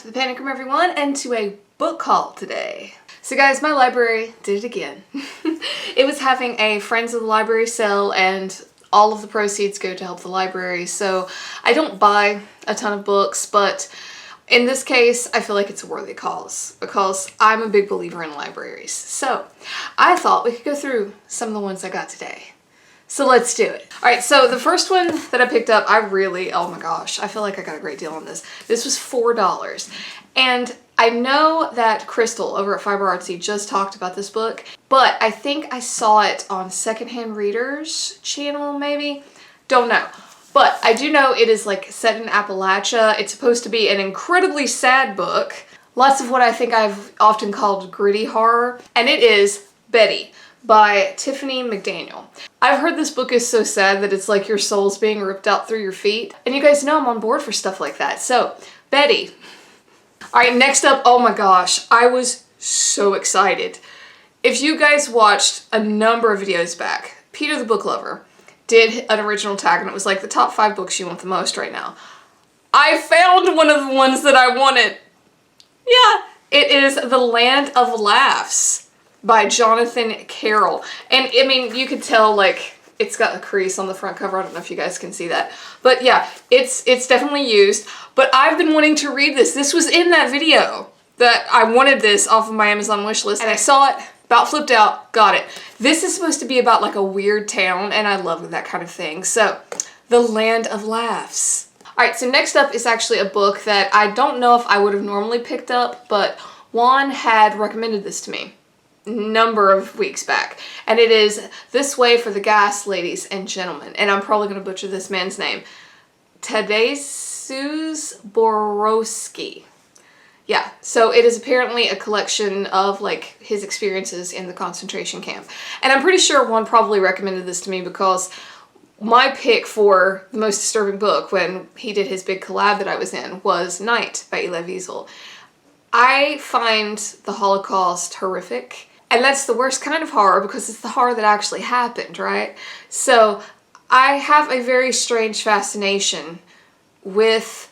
to the Panic Room, everyone, and to a book haul today. So guys, my library did it again. It was having a Friends of the Library sale, and all of the proceeds go to help the library. So I don't buy a ton of books, but in this case, I feel like it's a worthy cause because I'm a big believer in libraries. So I thought we could go through some of the ones I got today. So let's do it. All right, so the first one that I picked up, oh my gosh, I feel like I got a great deal on this. This was $4. And I know that Crystal over at Fiber Artsy just talked about this book, but I think I saw it on Secondhand Readers channel, maybe? Don't know. But I do know it is like set in Appalachia. It's supposed to be an incredibly sad book. Lots of what I think I've often called gritty horror. And it is Betty by Tiffany McDaniel. I've heard this book is so sad that it's like your soul's being ripped out through your feet. And you guys know I'm on board for stuff like that. So, Betty. All right, next up, oh my gosh, I was so excited. If you guys watched a number of videos back, Peter the Book Lover did an original tag and it was like the top 5 books you want the most right now. I found one of the ones that I wanted. Yeah, it is The Land of Laughs by Jonathan Carroll. And I mean, you could tell like it's got a crease on the front cover. I don't know if you guys can see that. But yeah, it's definitely used. But I've been wanting to read this. This was in that video that I wanted this off of my Amazon wishlist. And I saw it, about flipped out, got it. This is supposed to be about like a weird town, and I love that kind of thing. So, The Land of Laughs. Alright, so next up is actually a book that I don't know if I would have normally picked up, but Juan had recommended this to me a number of weeks back. And it is This Way for the Gas, Ladies and Gentlemen. And I'm probably going to butcher this man's name. Tadeusz Borowski. Yeah, so it is apparently a collection of like his experiences in the concentration camp. And I'm pretty sure Juan probably recommended this to me because my pick for the most disturbing book when he did his big collab that I was in was Night by Elie Wiesel. I find the Holocaust horrific, and that's the worst kind of horror because it's the horror that actually happened, right? So I have a very strange fascination with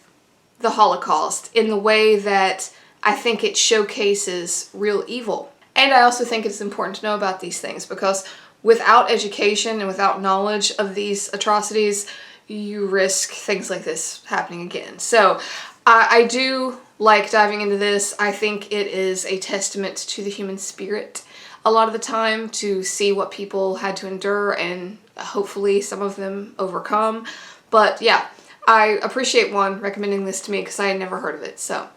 the Holocaust in the way that I think it showcases real evil. And I also think it's important to know about these things because without education and without knowledge of these atrocities, you risk things like this happening again. So I do like diving into this. I think it is a testament to the human spirit a lot of the time to see what people had to endure and hopefully some of them overcome. But yeah, I appreciate Juan recommending this to me because I had never heard of it. So,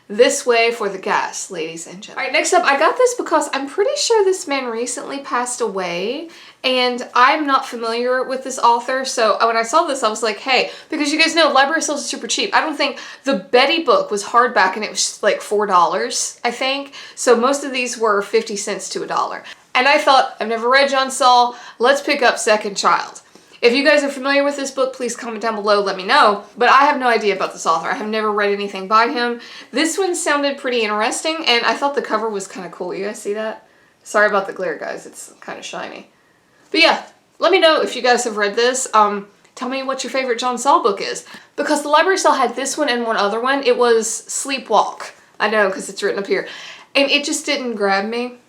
This Way for the Gas, Ladies and Gentlemen. Alright, next up, I got this because I'm pretty sure this man recently passed away and I'm not familiar with this author. So when I saw this, I was like, hey, because you guys know library sales are super cheap. I don't think the Betty book was hardback and it was like $4, I think. So most of these were 50 cents to $1. And I thought, I've never read John Saul, let's pick up Second Child. If you guys are familiar with this book, please comment down below, let me know. But I have no idea about this author. I have never read anything by him. This one sounded pretty interesting, and I thought the cover was kind of cool. You guys see that? Sorry about the glare, guys. It's kind of shiny. But yeah, let me know if you guys have read this. Tell me what your favorite John Saul book is. Because the library sale had this one and one other one. It was Sleepwalk. I know, because it's written up here. And it just didn't grab me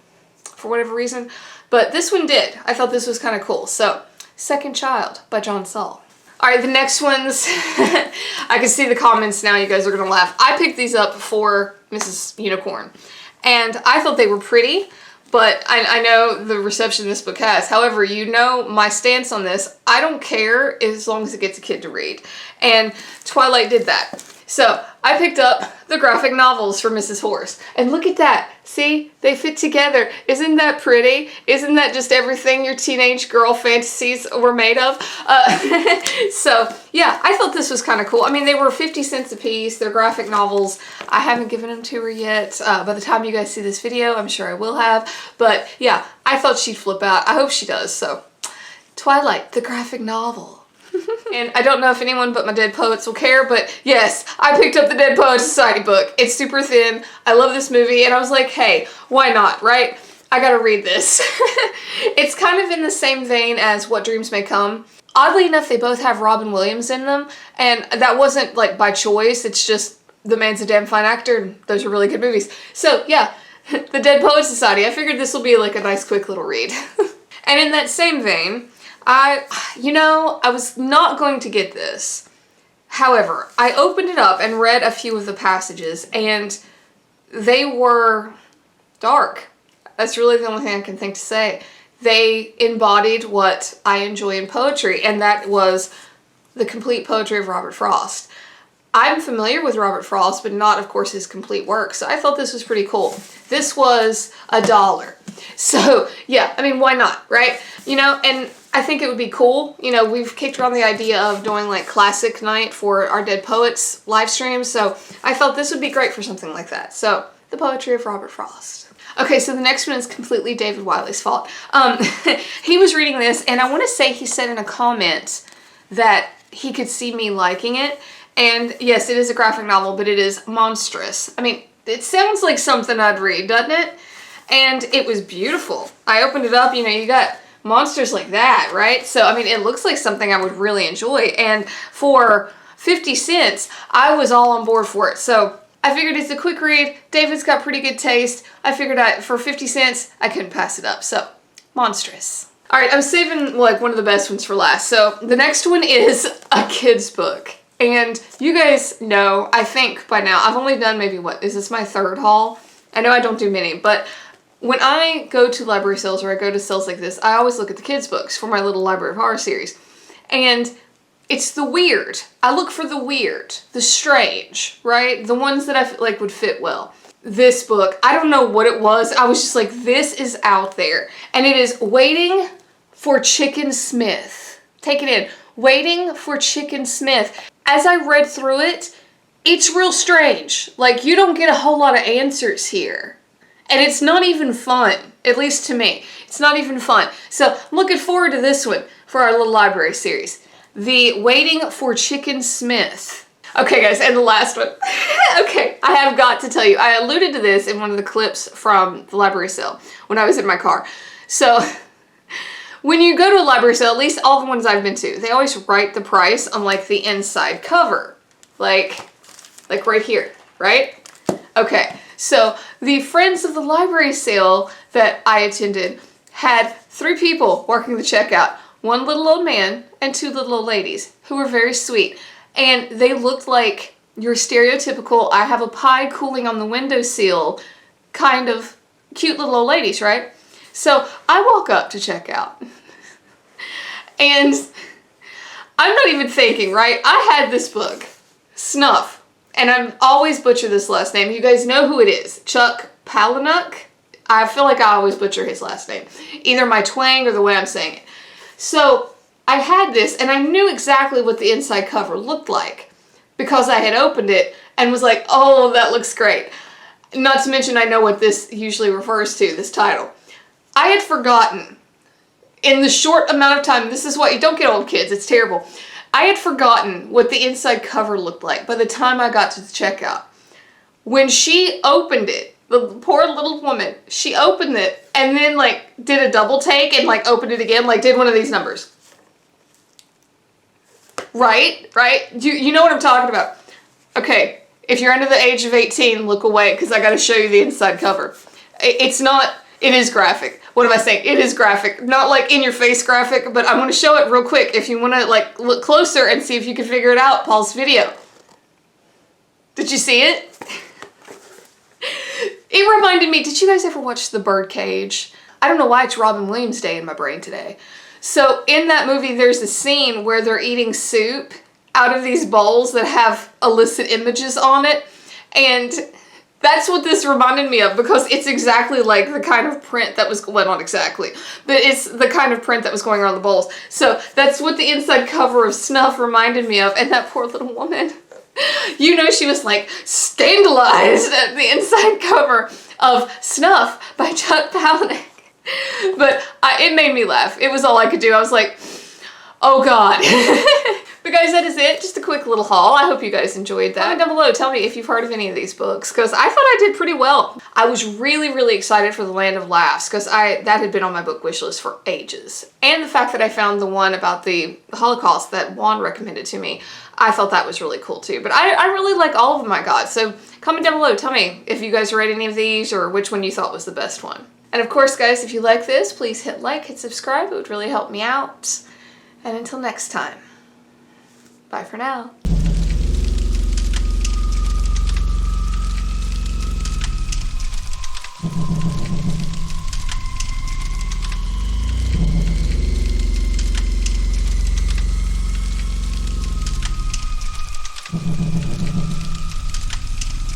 for whatever reason. But this one did. I thought this was kind of cool. So, Second Child by John Saul. Alright, the next ones, I can see the comments now, you guys are gonna laugh. I picked these up for Mrs. Unicorn, and I thought they were pretty, but I know the reception this book has. However, you know my stance on this. I don't care as long as it gets a kid to read, and Twilight did that. So, I picked up the graphic novels for Mrs. Horse. And look at that. See? They fit together. Isn't that pretty? Isn't that just everything your teenage girl fantasies were made of? So, yeah, I thought this was kind of cool. I mean, they were 50 cents a piece. They're graphic novels. I haven't given them to her yet. By the time you guys see this video, I'm sure I will have. But, yeah, I thought she'd flip out. I hope she does. So, Twilight, the graphic novel. And I don't know if anyone but my Dead Poets will care, but yes, I picked up the Dead Poets Society book. It's super thin. I love this movie, and I was like, hey, why not, right? I gotta read this. It's kind of in the same vein as What Dreams May Come. Oddly enough, they both have Robin Williams in them, and that wasn't like by choice. It's just the man's a damn fine actor, and those are really good movies. So yeah, The Dead Poets Society. I figured this will be like a nice quick little read. And in that same vein, I was not going to get this. However, I opened it up and read a few of the passages, and they were dark. That's really the only thing I can think to say. They embodied what I enjoy in poetry, and that was the complete poetry of Robert Frost. I'm familiar with Robert Frost, but not, of course, his complete work, so I thought this was pretty cool. This was $1. So, yeah, I mean, why not, right? You know, and I think it would be cool. You know, we've kicked around the idea of doing, like, classic night for our Dead Poets live streams, so I thought this would be great for something like that. So, the poetry of Robert Frost. Okay, so the next one is completely David Wiley's fault. He was reading this, and I want to say he said in a comment that he could see me liking it. And yes, it is a graphic novel, but it is monstrous. I mean, it sounds like something I'd read, doesn't it? And it was beautiful. I opened it up, you know, you got monsters like that, right? So, I mean, it looks like something I would really enjoy. And for 50 cents, I was all on board for it. So, I figured it's a quick read. David's got pretty good taste. I figured for 50 cents, I couldn't pass it up. So, monstrous. All right, I was saving like one of the best ones for last. So, the next one is a kid's book. And you guys know, I think by now, I've only done maybe, is this my third haul? I know I don't do many, but when I go to library sales or I go to sales like this, I always look at the kids' books for my little Library of Horror series. And it's the weird. I look for the weird, the strange, right? The ones that I feel like would fit well. This book, I don't know what it was. I was just like, this is out there. And it is Waiting for Chicken Smith. Take it in. Waiting for Chicken Smith. As I read through it, it's real strange. Like, you don't get a whole lot of answers here. And it's not even fun, at least to me. It's not even fun. So, I'm looking forward to this one for our little library series. The Waiting for Chicken Smith. Okay, guys, and the last one. Okay, I have got to tell you, I alluded to this in one of the clips from the library sale when I was in my car. So, when you go to a library sale, at least all the ones I've been to, they always write the price on like the inside cover. Like right here, right? Okay, so the Friends of the Library sale that I attended had 3 people working the checkout. 1 little old man and 2 little old ladies who were very sweet. And they looked like your stereotypical, I have a pie cooling on the windowsill kind of cute little old ladies, right? So I walk up to check out, and I'm not even thinking, right? I had this book, Snuff, and I always butcher this last name. You guys know who it is. Chuck Palahniuk. I feel like I always butcher his last name. Either my twang or the way I'm saying it. So I had this, and I knew exactly what the inside cover looked like because I had opened it and was like, oh, that looks great. Not to mention I know what this usually refers to, this title. I had forgotten, in the short amount of time, this is what, you don't get old kids, it's terrible. I had forgotten what the inside cover looked like by the time I got to the checkout. When she opened it, the poor little woman, she opened it and then like did a double take and like opened it again, like did one of these numbers. Right? You know what I'm talking about. Okay, if you're under the age of 18, look away because I gotta show you the inside cover. It's not, it is graphic. What am I saying? It is graphic. Not like in your face graphic, but I'm going to show it real quick. If you want to like look closer and see if you can figure it out, pause video. Did you see it? It reminded me, did you guys ever watch The Birdcage? I don't know why it's Robin Williams Day in my brain today. So in that movie, there's a scene where they're eating soup out of these bowls that have illicit images on it. And that's what this reminded me of because it's exactly like the kind of print that was, well, not exactly, but it's the kind of print that was going around the bowls. So that's what the inside cover of Snuff reminded me of. And that poor little woman, you know, she was like scandalized at the inside cover of Snuff by Chuck Palahniuk. But it made me laugh. It was all I could do. I was like, oh God. But guys, that is it. Just a quick little haul. I hope you guys enjoyed that. Comment down below. Tell me if you've heard of any of these books, because I thought I did pretty well. I was really, really excited for The Land of Laughs, because that had been on my book wish list for ages. And the fact that I found the one about the Holocaust that Juan recommended to me, I thought that was really cool too. But I really like all of them I got. So comment down below. Tell me if you guys read any of these or which one you thought was the best one. And of course, guys, if you like this, please hit like, hit subscribe. It would really help me out. And until next time. Bye for now.